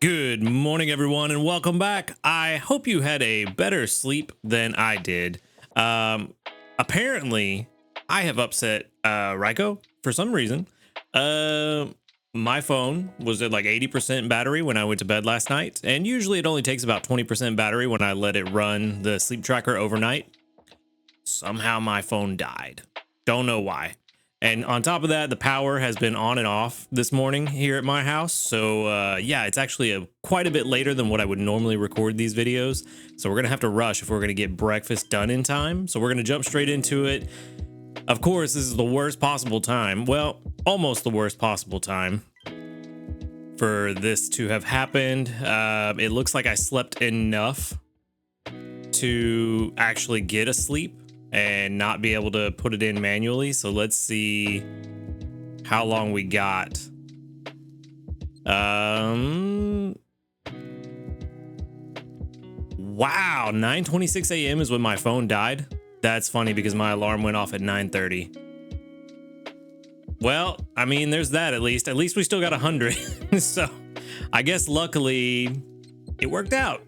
Good morning, everyone, and welcome back. I hope you had a better sleep than I did. Apparently, I have upset Ryko for some reason. My phone was at like 80% battery when I went to bed last night, and usually it only takes about 20% battery when I let it run the sleep tracker overnight. Somehow my phone died. Don't know why. And on top of that, the power has been on and off this morning here at my house. So yeah, it's actually quite a bit later than what I would normally record these videos. So we're going to have to rush if we're going to get breakfast done in time. So we're going to jump straight into it. Of course, this is the worst possible time. Well, almost the worst possible time for this to have happened. It looks like I slept enough to actually get a sleep and not be able to put it in manually. So let's see how long we got. Wow, 9:26 a.m. is when my phone died. That's funny because my alarm went off at 9:30. Well, I mean, there's that at least. At least we still got 100. So I guess luckily it worked out.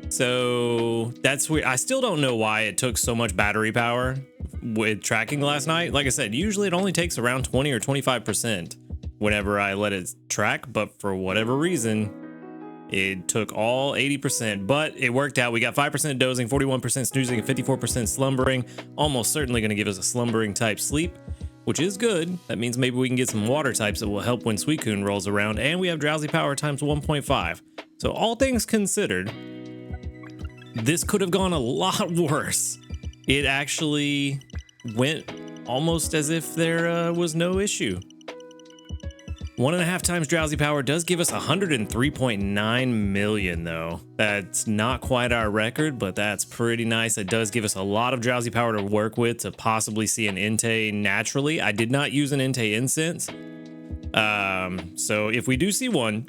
So that's weird. I still don't know why it took so much battery power with tracking last night. Like I said, usually it only takes around 20 or 25% whenever I let it track. But for whatever reason, it took all 80%. But it worked out. We got 5% dozing, 41% snoozing, and 54% slumbering. Almost certainly going to give us a slumbering type sleep, which is good. That means maybe we can get some water types that will help when Suicune rolls around. And we have drowsy power times 1.5. So all things considered, this could have gone a lot worse. It actually went almost as if there was no issue. 1.5 times drowsy power does give us 103.9 million though. That's not quite our record, but that's pretty nice. It does give us a lot of drowsy power to work with to possibly see an Entei naturally. I did not use an Entei incense. So if we do see one,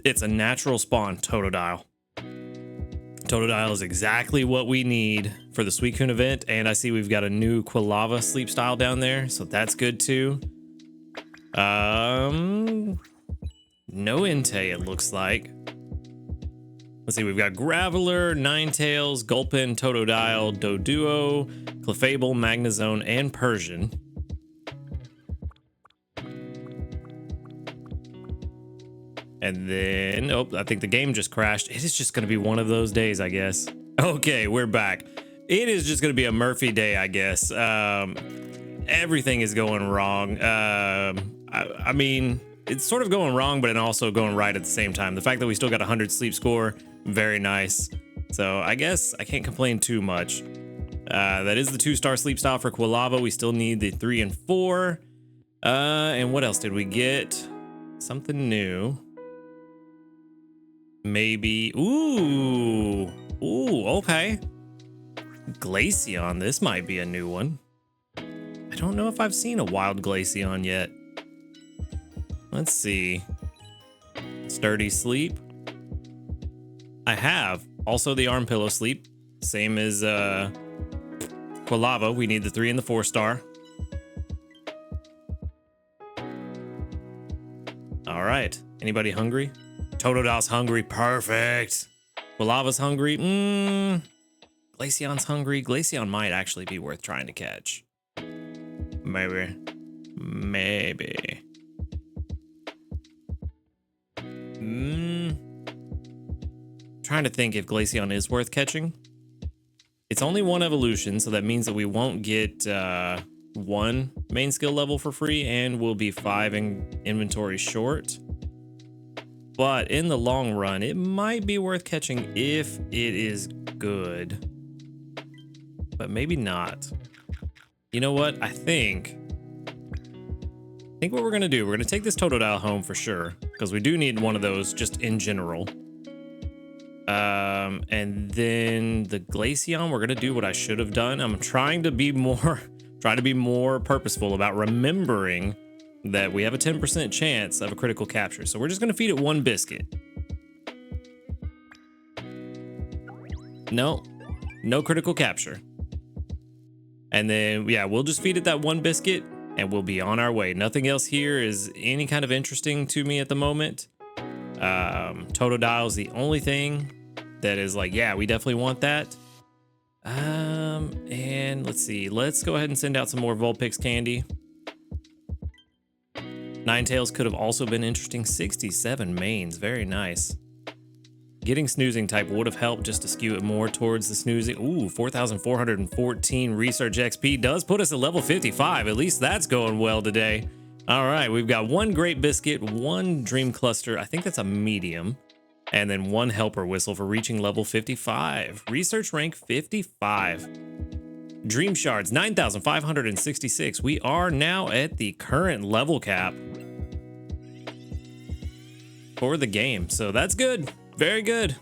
it's a natural spawn Totodile. Totodile is exactly what we need for the Suicune event, and I see we've got a new Quilava sleep style down there, so that's good too. No Entei, it looks like. Let's see, we've got Graveler, Ninetales, Gulpin, Totodile, Doduo, Clefable, Magnezone, and Persian. And then, oh, I think the game just crashed. It is just going to be one of those days, I guess. Okay, we're back. It is just going to be a Murphy day, I guess. Everything is going wrong. I mean, it's sort of going wrong, but also going right at the same time. The fact that we still got 100 sleep score, very nice. So I guess I can't complain too much. That is the 2-star sleep style for Quilava. We still need the 3 and 4. And what else did we get? Something new. Maybe, ooh, okay. Glaceon, this might be a new one. I don't know if I've seen a wild Glaceon yet. Let's see. Sturdy sleep. I have. Also the arm pillow sleep. Same as Quilava, we need the 3 and the 4-star. All right, anybody hungry? Totodile's hungry, perfect. Quilava's hungry, Glaceon's hungry. Glaceon might actually be worth trying to catch. Maybe. Trying to think if Glaceon is worth catching. It's only 1 evolution, so that means that we won't get 1 main skill level for free, and we'll be 5 in inventory short. But in the long run, it might be worth catching if it is good. But maybe not. You know what? I think what we're going to do, we're going to take this Totodile home for sure, because we do need one of those just in general. And then the Glaceon, we're going to do what I should have done. I'm trying to be more purposeful about remembering that we have a 10% chance of a critical capture. So we're just going to feed it 1 biscuit. No critical capture. And then, yeah, we'll just feed it that 1 biscuit. and we'll be on our way. Nothing else here is any kind of interesting to me at the moment. Totodile is the only thing that is like, yeah, we definitely want that. And let's see. Let's go ahead and send out some more Vulpix candy. Ninetales could have also been interesting. 67 mains. Very nice. Getting snoozing type would have helped just to skew it more towards the snoozing. Ooh, 4,414 research XP does put us at level 55. At least that's going well today. All right, we've got one Great Biscuit, one Dream Cluster. I think that's a medium. And then one Helper Whistle for reaching level 55. Research rank 55. Dream Shards, 9,566. We are now at the current level cap for the game. So that's good. Very good.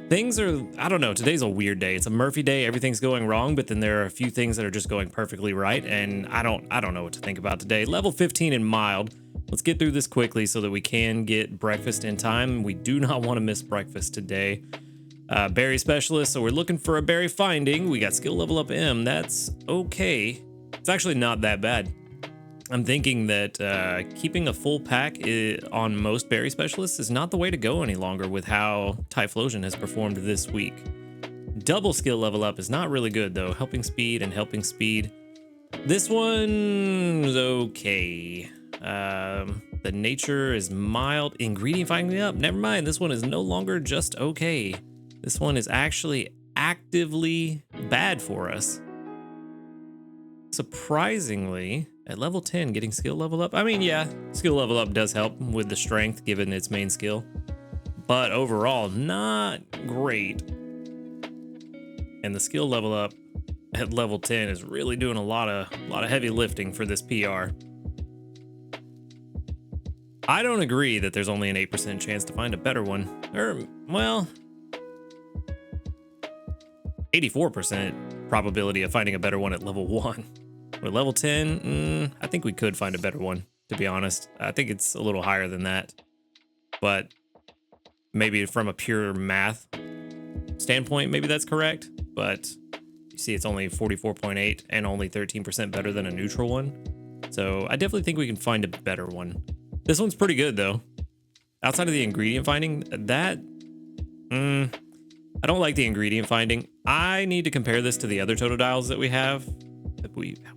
Things are, I don't know, today's a weird day. It's a Murphy day. Everything's going wrong, but then there are a few things that are just going perfectly right. And I don't know what to think about today. Level 15 and mild. Let's get through this quickly so that we can get breakfast in time. We do not want to miss breakfast today. Berry specialist, so we're looking for a berry finding. We got skill level up M. That's okay. It's actually not that bad. I'm thinking that keeping a full pack on most berry specialists is not the way to go any longer with how Typhlosion has performed this week. Double skill level up is not really good though. Helping speed and helping speed. This one's okay. The nature is mild. Ingredient finding up. Never mind. This one is no longer just okay. This one is actually actively bad for us. Surprisingly, at level 10, getting skill level up. I mean, yeah, skill level up does help with the strength given its main skill. But overall, not great. And the skill level up at level 10 is really doing a lot of heavy lifting for this PR. I don't agree that there's only an 8% chance to find a better one. Or, well, 84% probability of finding a better one at level 1. With level 10, I think we could find a better one, to be honest. I think it's a little higher than that. But maybe from a pure math standpoint, maybe that's correct. But you see it's only 44.8 and only 13% better than a neutral one. So I definitely think we can find a better one. This one's pretty good, though. Outside of the ingredient finding, that... I don't like the ingredient finding. I need to compare this to the other Totodiles that we have.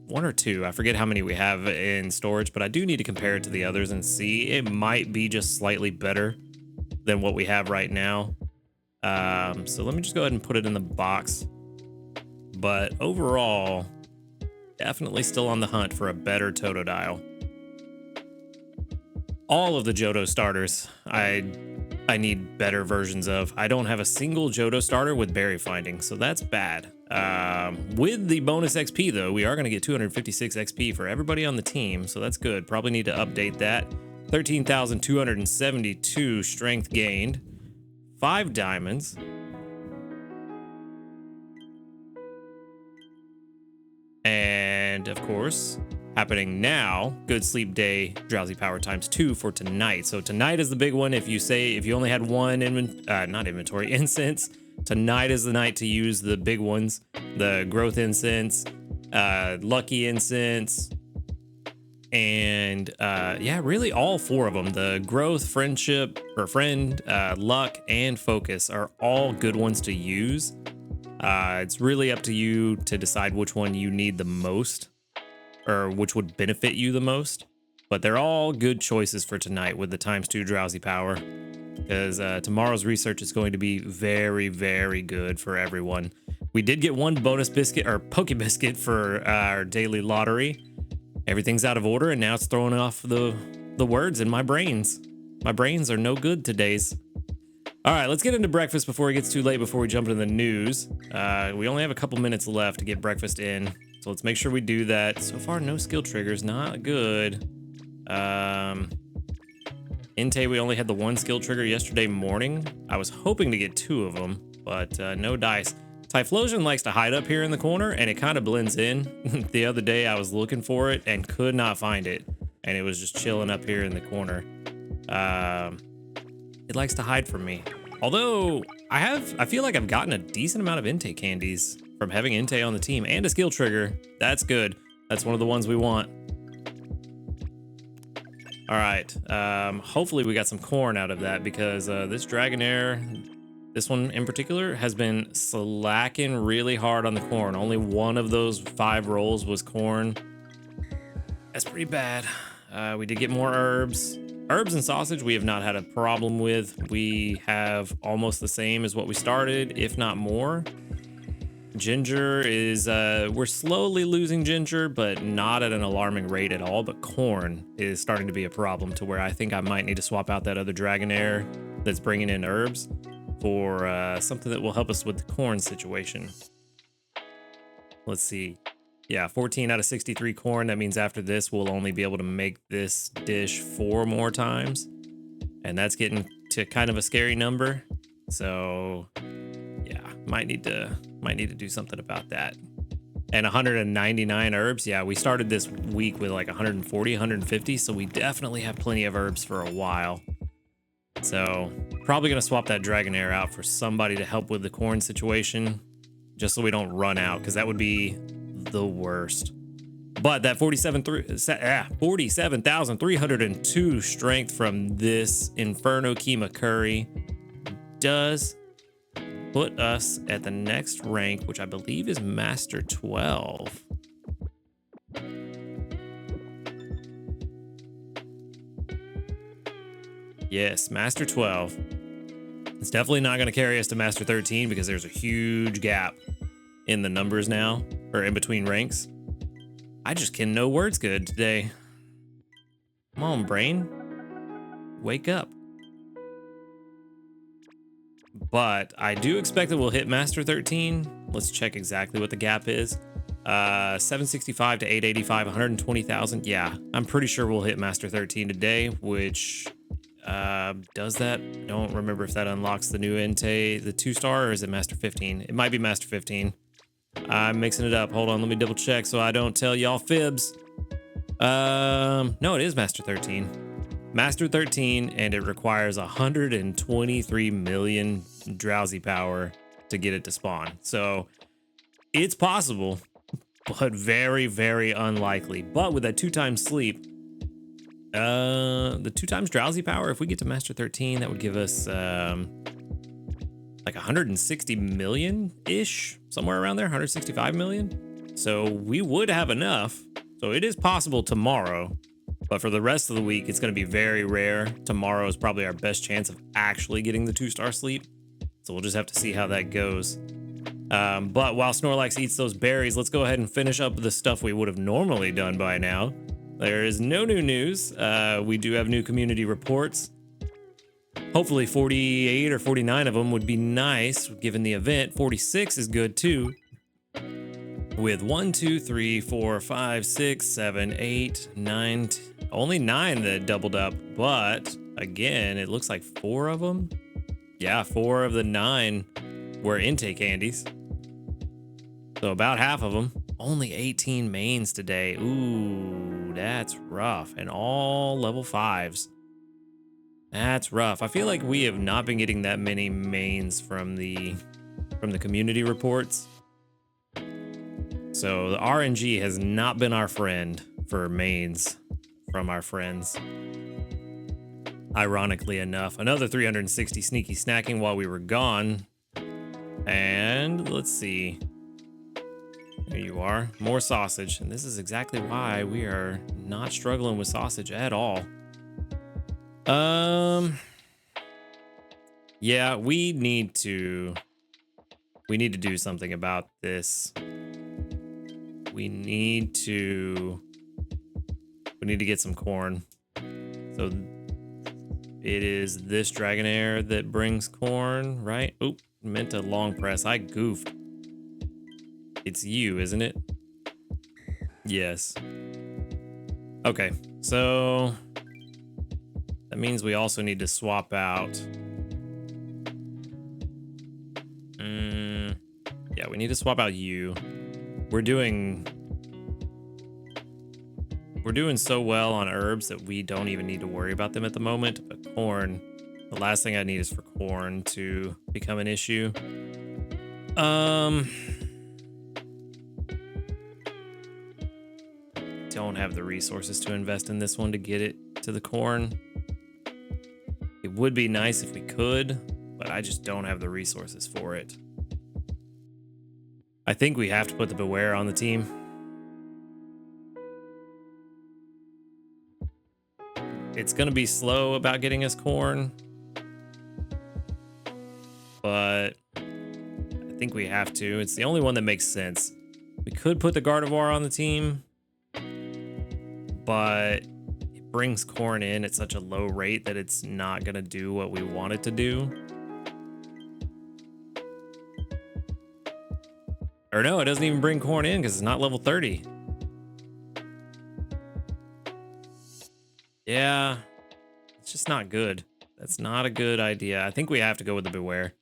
One or two, I forget how many we have in storage, but I do need to compare it to the others and see. It might be just slightly better than what we have right now. So let me just go ahead and put it in the box. But overall, definitely still on the hunt for a better Totodile. All of the Johto starters, I need better versions of. I don't have a single Johto starter with berry finding, so that's bad. With the bonus XP, though, we are going to get 256 XP for everybody on the team, so that's good. Probably need to update that. 13,272 strength gained. 5 diamonds. And, of course, happening now, good sleep day, drowsy power ×2 for tonight. So tonight is the big one. If you only had one incense, tonight is the night to use the big ones, the growth incense, lucky incense, and yeah, really all 4 of them. The growth, friendship, or friend, luck, and focus are all good ones to use. It's really up to you to decide which one you need the most, or which would benefit you the most. But they're all good choices for tonight with the ×2 drowsy power, because tomorrow's research is going to be very, very good for everyone. We did get one bonus biscuit, or Poke Biscuit, for our daily lottery. Everything's out of order, and now it's throwing off the words in my brains. My brains are no good today's. All right, let's get into breakfast before it gets too late, before we jump into the news. We only have a couple minutes left to get breakfast in, so let's make sure we do that. So far, no skill triggers, not good. Entei, we only had the 1 skill trigger yesterday morning. I was hoping to get 2 of them, but no dice. Typhlosion likes to hide up here in the corner, and it kind of blends in. The other day, I was looking for it and could not find it, and it was just chilling up here in the corner. It likes to hide from me. Although, I feel like I've gotten a decent amount of Entei candies from having Entei on the team, and a skill trigger. That's good. That's one of the ones we want. All right. Hopefully we got some corn out of that because this Dragonair, this one in particular, has been slacking really hard on the corn. Only one of those 5 rolls was corn. That's pretty bad. We did get more herbs. Herbs and sausage we have not had a problem with. We have almost the same as what we started, if not more. Ginger is, we're slowly losing ginger, but not at an alarming rate at all. But corn is starting to be a problem to where I think I might need to swap out that other Dragonair that's bringing in herbs for something that will help us with the corn situation. Let's see. Yeah, 14 out of 63 corn. That means after this, we'll only be able to make this dish 4 more times. And that's getting to kind of a scary number. So yeah, might need to do something about that. And 199 herbs. Yeah, we started this week with like 140, 150. So we definitely have plenty of herbs for a while. So probably going to swap that Dragonair out for somebody to help with the corn situation, just so we don't run out, because that would be the worst. But that 47,302 strength from this Inferno Kima Curry does put us at the next rank, which I believe is Master 12. Yes, Master 12. It's definitely not going to carry us to Master 13 because there's a huge gap in the numbers now, or in between ranks. I just can no words good today. Come on, brain. Wake up. But I do expect that we'll hit Master 13. Let's check exactly what the gap is. 765 to 885, 120,000. Yeah, I'm pretty sure we'll hit Master 13 today, which does that? I don't remember if that unlocks the new Entei, the 2-star, or is it Master 15? It might be Master 15. I'm mixing it up. Hold on, let me double check so I don't tell y'all fibs. No, it is Master 13. Master 13, and it requires 123 million drowsy power to get it to spawn. So it's possible, but very, very unlikely. But with that 2 times sleep, the 2 times drowsy power, if we get to Master 13, that would give us like 160 million-ish, somewhere around there, 165 million. So we would have enough. So it is possible tomorrow, but for the rest of the week, it's going to be very rare. Tomorrow is probably our best chance of actually getting the 2-star sleep. So we'll just have to see how that goes. But while Snorlax eats those berries, let's go ahead and finish up the stuff we would have normally done by now. There is no new news. We do have new community reports. Hopefully 48 or 49 of them would be nice given the event. 46 is good too. With 1, 2, 3, 4, 5, 6, 7, 8, 9, only 9 that doubled up. But again, it looks like 4 of them. Yeah, 4 of the 9 were intake candies. So about half of them. Only 18 mains today. Ooh, that's rough. And all level 5s. That's rough. I feel like we have not been getting that many mains from the community reports. So the RNG has not been our friend for mains from our friends. Ironically enough, another 360 sneaky snacking while we were gone. And let's see. There you are, more sausage. And this is exactly why we are not struggling with sausage at all. Yeah, we need to do something about this. We need to get some corn. So it is this Dragonair that brings corn, right? Oop, meant to long press. I goofed. It's you, isn't it? Yes. Okay, so that means we also need to swap out. Yeah, we need to swap out you. We're doing so well on herbs that we don't even need to worry about them at the moment. But corn, the last thing I need is for corn to become an issue. don't have the resources to invest in this one to get it to the corn. It would be nice if we could, but I just don't have the resources for it. I think we have to put the Beware on the team. It's going to be slow about getting us corn, but I think we have to. It's the only one that makes sense. We could put the Gardevoir on the team, but it brings corn in at such a low rate that it's not going to do what we want it to do. Or no, it doesn't even bring corn in because it's not level 30. Yeah, it's just not good. That's not a good idea. I think we have to go with the Beware.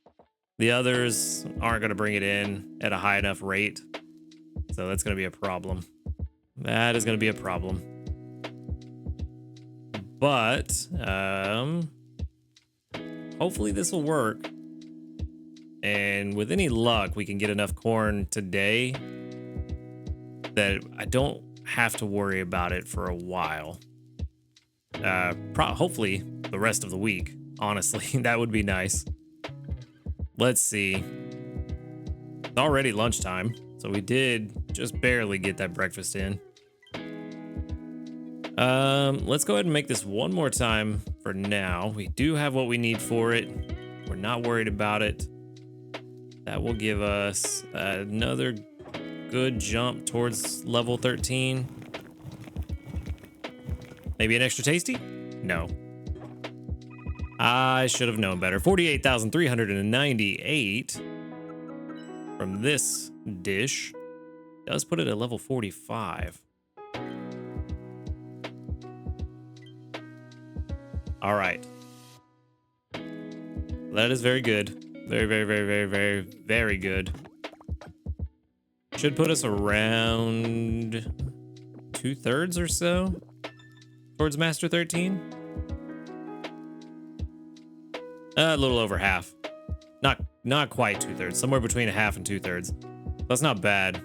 The others aren't going to bring it in at a high enough rate. So that's going to be a problem. That is going to be a problem. But hopefully this will work. And with any luck, we can get enough corn today that I don't have to worry about it for a while. Hopefully the rest of the week, honestly. That would be nice. Let's see. It's already lunchtime, so we did just barely get that breakfast in. Let's go ahead and make this one more time for now. We do have what we need for it. We're not worried about it. That will give us another good jump towards level 13. Maybe an extra tasty? No. I should have known better. 48,398 from this dish does put it at level 45. All right. That is very good. Very, very, very, very, very, very good. Should put us around 2/3 or so towards Master 13. A little over half. Not quite 2/3. Somewhere between a half and 2/3. That's not bad.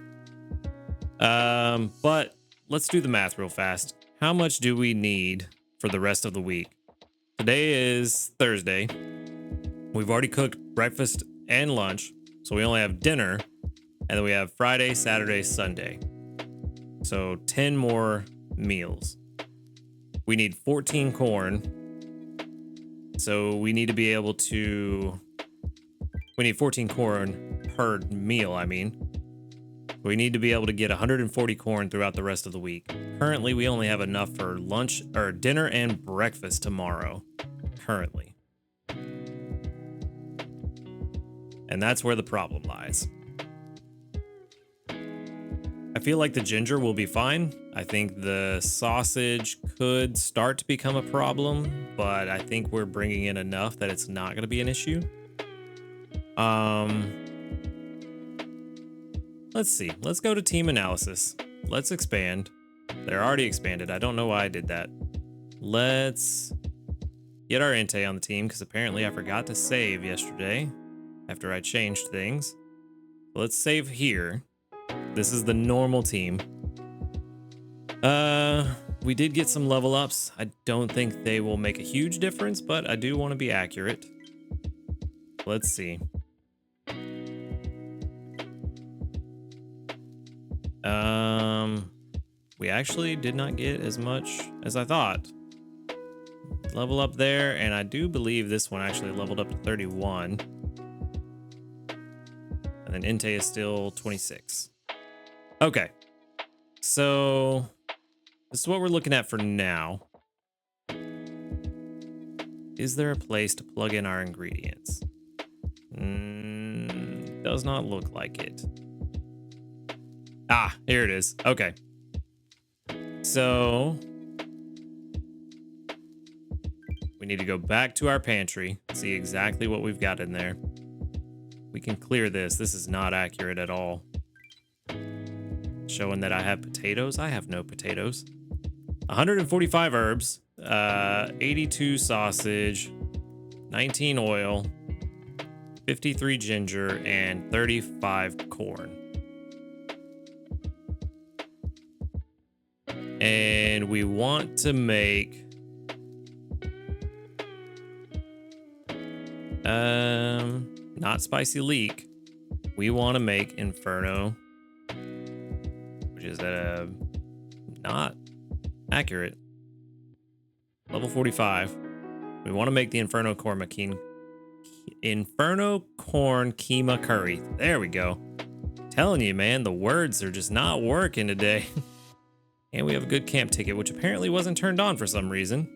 But let's do the math real fast. How much do we need for the rest of the week? Today is Thursday. We've already cooked breakfast and lunch, so we only have dinner, and then we have Friday, Saturday, Sunday. So 10 more meals. We need 14 corn. So we need to be able to... We need 14 corn per meal, I mean. We need to be able to get 140 corn throughout the rest of the week. Currently, we only have enough for lunch or dinner and breakfast tomorrow. Currently. And that's where the problem lies. I feel like the ginger will be fine. I think the sausage could start to become a problem, but I think we're bringing in enough that it's not going to be an issue. Let's see. Let's go to team analysis. Let's expand. They're already expanded. I don't know why I did that. Let's get our Entei on the team because apparently I forgot to save yesterday after I changed things. Let's save here. This is the normal team. We did get some level ups. I don't think they will make a huge difference, but I do want to be accurate. Let's see. We actually did not get as much as I thought. Level up there, and I do believe this one actually leveled up to 31. And then Entei is still 26. Okay. So this is what we're looking at for now. Is there a place to plug in our ingredients? Does not look like it. Ah, here it is. Okay. So we need to go back to our pantry, see exactly what we've got in there. We can clear this. This is not accurate at all. Showing that I have potatoes. I have no potatoes. 145 herbs, 82 sausage, 19 oil, 53 ginger, and 35 corn. And we want to make not spicy leek. We want to make Inferno, which is not accurate. Level 45. We want to make the Inferno Corn Keema Curry. There we go. Telling you, man, the words are just not working today. And we have a good camp ticket, which apparently wasn't turned on for some reason,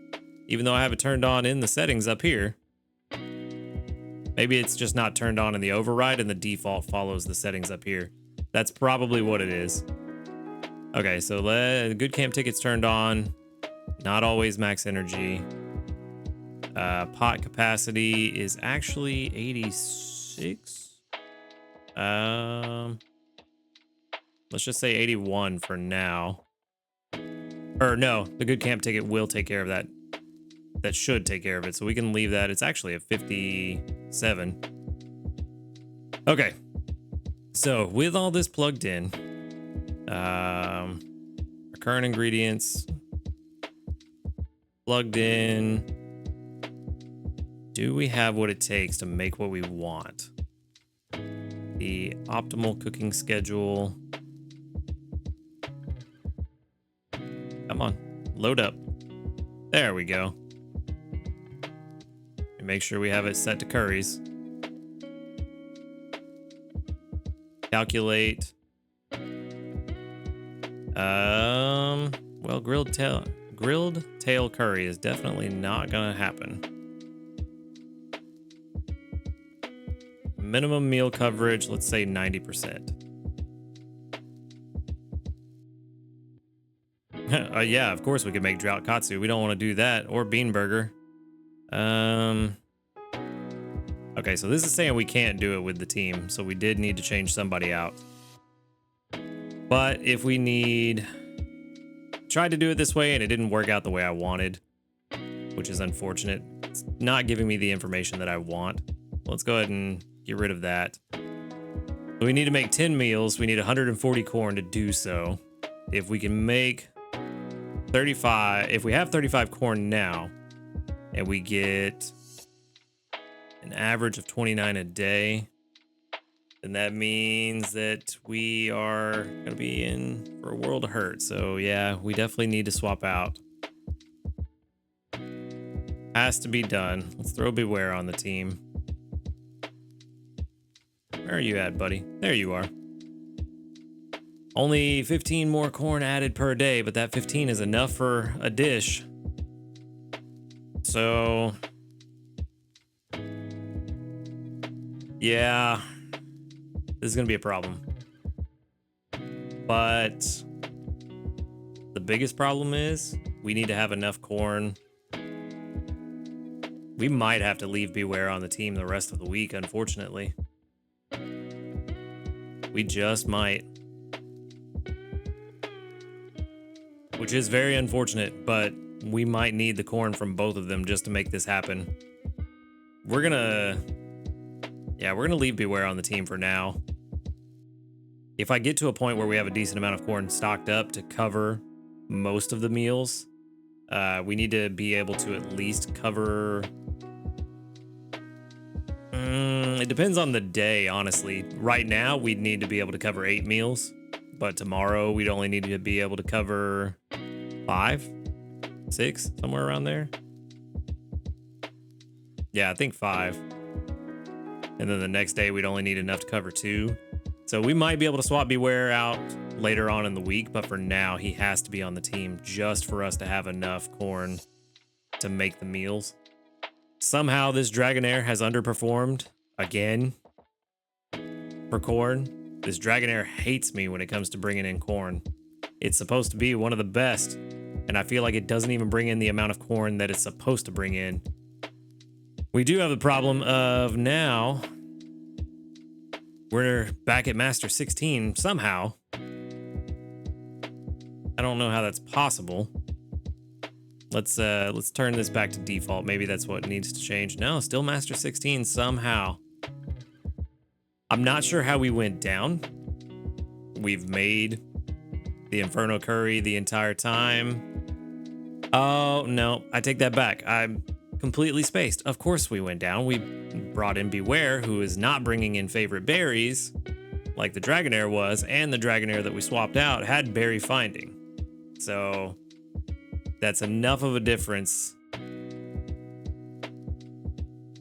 even though I have it turned on in the settings up here. Maybe it's just not turned on in the override and the default follows the settings up here. That's probably what it is. Okay, so good camp ticket's turned on. Not always max energy. Pot capacity is actually 86. Let's just say 81 for now. Or no, the good camp ticket will take care of that. That should take care of it. So we can leave that. It's actually a 57. Okay. So with all this plugged in, our current ingredients plugged in. Do we have what it takes to make what we want? The optimal cooking schedule. Come on, load up. There we go. And make sure we have it set to curries. Calculate. Well, grilled tail curry is definitely not gonna happen. Minimum meal coverage, let's say 90%. Yeah, of course we could make drought katsu. We don't want to do that, or bean burger. Okay, so this is saying we can't do it with the team, so we did need to change somebody out. But if we tried to do it this way and it didn't work out the way I wanted, which is unfortunate. It's not giving me the information that I want. Let's go ahead and get rid of that. We need to make 10 meals. We need 140 corn to do so. If we can make 35, if we have 35 corn now, and we get an average of 29 a day, then that means that we are gonna be in for a world of hurt. So yeah, we definitely need to swap out. Has to be done. Let's throw Beware on the team. Where are you at, buddy? There you are. Only 15 more corn added per day, but that 15 is enough for a dish. So yeah, this is gonna be a problem. But the biggest problem is we need to have enough corn. We might have to leave Beware on the team the rest of the week, unfortunately. We just might. Which is very unfortunate, but we might need the corn from both of them just to make this happen. We're gonna leave Beware on the team for now. If I get to a point where we have a decent amount of corn stocked up to cover most of the meals, we need to be able to at least cover... it depends on the day, honestly. Right now, we'd need to be able to cover 8 meals, but tomorrow we'd only need to be able to cover 5, 6, somewhere around there. Yeah, I think 5. And then the next day we'd only need enough to cover 2. So we might be able to swap Beware out later on in the week, but for now he has to be on the team just for us to have enough corn to make the meals. Somehow this Dragonair has underperformed again for corn. This Dragonair hates me when it comes to bringing in corn. It's supposed to be one of the best, and I feel like it doesn't even bring in the amount of corn that it's supposed to bring in. We do have the problem of now we're back at Master 16 somehow. I don't know how that's possible. Let's turn this back to default. Maybe that's what needs to change. No, still Master 16 somehow. I'm not sure how we went down. We've made the Inferno Curry the entire time. Oh, no, I take that back. I'm completely spaced. Of course we went down. We brought in Beware, who is not bringing in favorite berries like the Dragonair was, and the Dragonair that we swapped out had berry finding. So that's enough of a difference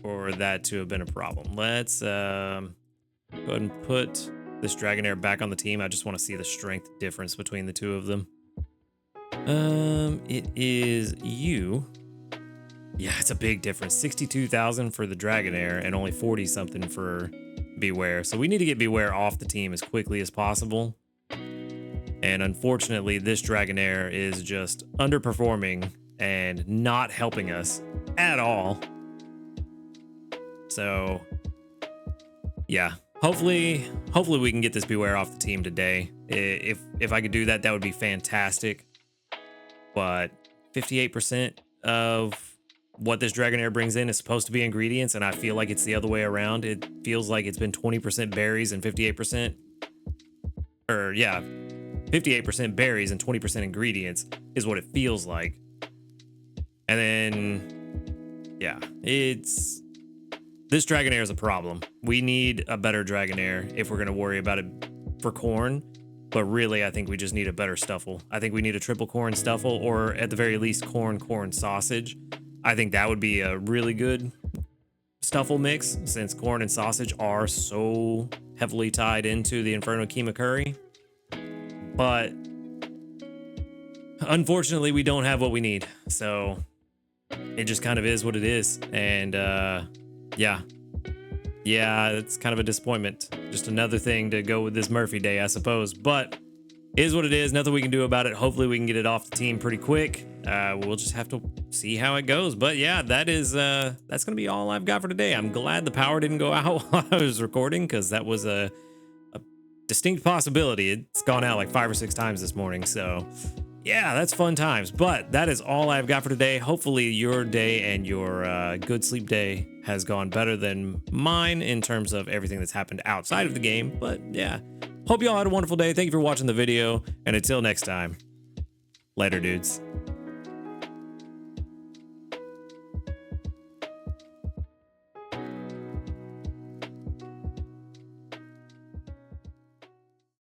for that to have been a problem. Let's go ahead and put this Dragonair back on the team. I just want to see the strength difference between the two of them. It is you. Yeah, it's a big difference. 62,000 for the Dragonair and only 40 something for Beware. So we need to get Beware off the team as quickly as possible. And unfortunately, this Dragonair is just underperforming and not helping us at all. So yeah, hopefully we can get this Beware off the team today. If I could do that, that would be fantastic. But 58% of what this Dragonair brings in is supposed to be ingredients, and I feel like it's the other way around. It feels like it's been 20% berries and 58%, or yeah, 58% berries and 20% ingredients is what it feels like. And then, yeah, this Dragonair is a problem. We need a better Dragonair if we're going to worry about it for corn. But really, I think we just need a better Stuffle. I think we need a triple corn Stuffle, or at the very least, corn sausage. I think that would be a really good Stuffle mix, since corn and sausage are so heavily tied into the Inferno Keema Curry. But unfortunately, we don't have what we need. So it just kind of is what it is. And yeah, it's kind of a disappointment. Just another thing to go with this Murphy Day, I suppose. But it is what it is. Nothing we can do about it. Hopefully we can get it off the team pretty quick. We'll just have to see how it goes. But yeah, that's gonna be all I've got for today. I'm glad the power didn't go out while I was recording, because that was a distinct possibility. It's gone out like 5 or 6 times this morning. So yeah, that's fun times. But that is all I've got for today. Hopefully your day and your good sleep day has gone better than mine in terms of everything that's happened outside of the game. But yeah, hope you all had a wonderful day. Thank you for watching the video, and until next time, later dudes.